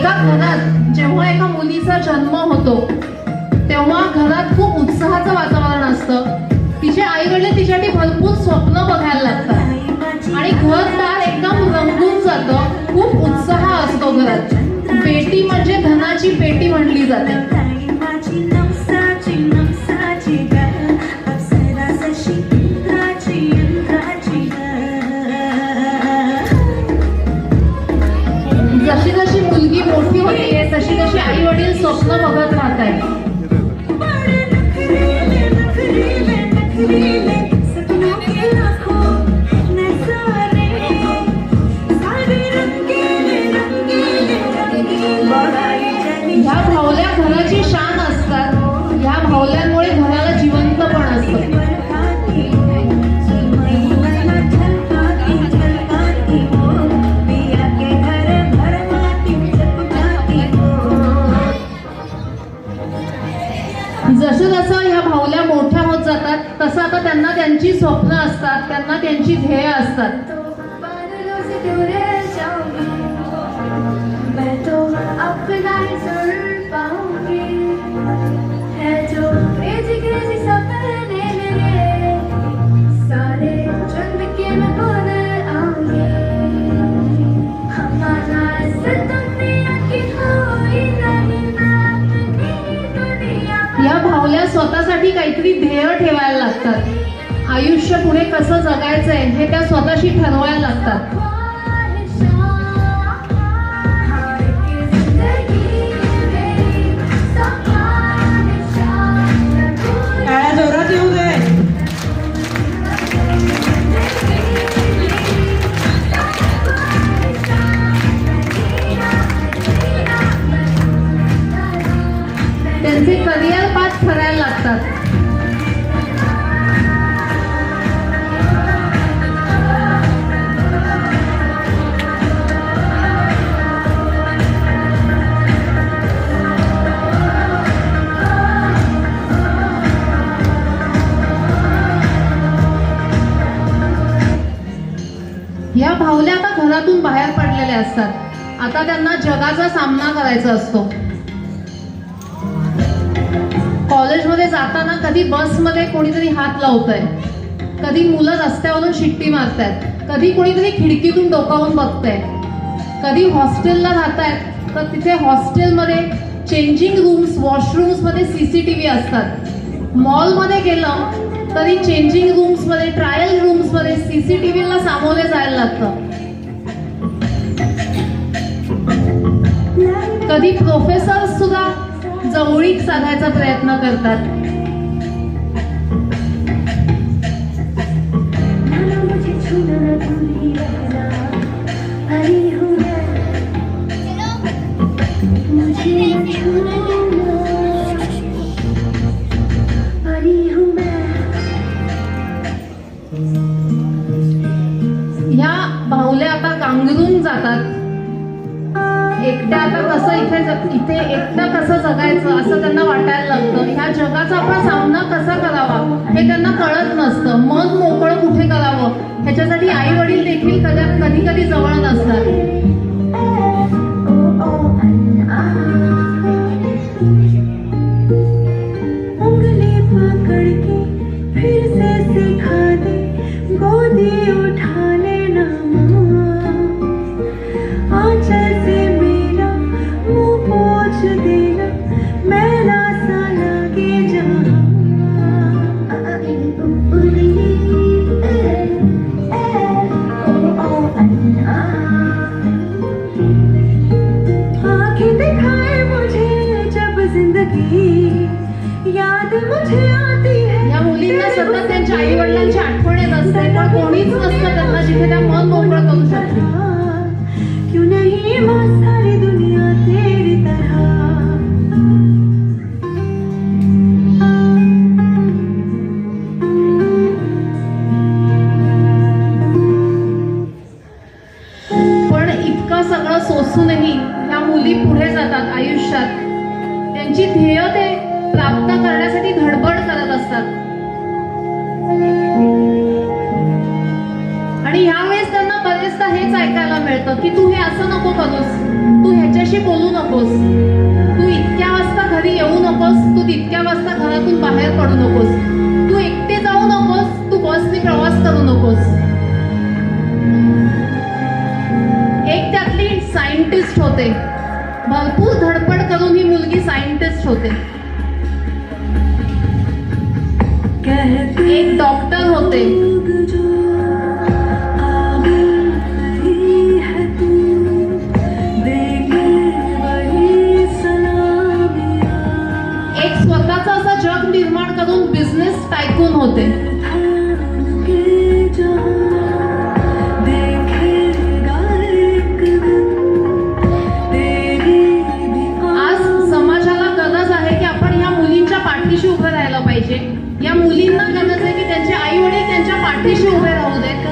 एका घरात जेव्हा एका मुलीचा जन्म होतो तेव्हा घरात खूप उत्साहाचं वातावरण असतं. तिचे आई वडील तिच्यासाठी भरपूर स्वप्न बघायला लागतात आणि घरदार एकदम रंगून जातं. खूप उत्साह असतो घरात. बेटी म्हणजे धनाची पेटी म्हणली जाते. जशी जशी मुलगी मोठी होतीये तशी तशी आई वडील स्वप्न बघत राहतात. ह्या भावल्या घराची शान असतात. ह्या भावल्यांमुळे घराला जिवंतपण असतं. जसं जसं ह्या भावल्या मोठ्या होत जातात तसं आता त्यांना त्यांची स्वप्न असतात, त्यांना त्यांची ध्येय असतात. या भावल्या स्वतःसाठी काहीतरी ध्येय ठेवायला लागतात. आयुष्य पुढे कसं जगायचंय हे त्या स्वतःशी ठरवायला लागतात. जोरात येऊ दे. त्यांचे करिअर पाथ ठरायला लागतात. या भावल्या आता घरातून बाहेर पडलेल्या असतात. आता त्यांना जगाचा सामना करायचा असतो. कॉलेजमध्ये जाताना कधी बसमध्ये कोणीतरी हात लावतंय, कधी मुलं रस्त्यावरून शिट्टी मारतायत, कधी कोणीतरी खिडकीतून डोकावून बघतंय, कधी हॉस्टेलला राहतायत तर तिथे हॉस्टेलमध्ये चेंजिंग रूम्स, वॉशरूम्समध्ये CCTV असतात. मॉलमध्ये गेलं तरी चेंजिंग रूम्समध्ये, ट्रायल रूम्समध्ये CCTVला सामोरे जायला लागतं. कधी प्रोफेसर सुद्धा जवळीक साधायचा प्रयत्न करतात. ह्या भावल्या आता गांगरून जातात. एकट्या आता कसं इथे एकटं कसं जगायचं असं त्यांना वाटायला लागतं. ह्या जगाचा आपण सामना कसा करावा हे त्यांना कळत नसतं. मन मोकळं कुठे करावं ह्याच्यासाठी आई वडील देखील कधी कधी जवळ नसतात. या मुलींना सतत त्यांच्या आई वडिलांची आठवण येत असते पण कोणीच नसतं त्यांना जिथे त्या मन मोकळं करू शकते. पण इतकं सगळं सोसूनही या मुली पुढे जातात आयुष्यात. त्यांची ध्येय ते प्राप्त करण्यासाठी धडपड करत असतात. आणि ह्यावेळेस त्यांना बरेचदा हेच ऐकायला मिळतं की तू हे असं नको करूस, तू ह्याच्या तिच्याशी बोलू नकोस, तू इतक्या वाजता घरी येऊ नकोस, तू तितक्या वाजता घरातून बाहेर पडू नकोस, तू एकटे जाऊ नकोस, तू बसने प्रवास करू नकोस. एक त्यातली सायंटिस्ट होते, भरपूर धडपड करून ही मुलगी सायंटिस्ट होते. एक डॉक्टर होते, एक स्वतःचा असा जग निर्माण करून बिझनेस टायकून होते. आज समाजाला गरज आहे की आपण ह्या मुलींच्या पाठीशी उभं राहायला पाहिजे. या मुलींना गरज आहे की त्यांचे आई वडील त्यांच्या पाठीशी उभे राहू देत.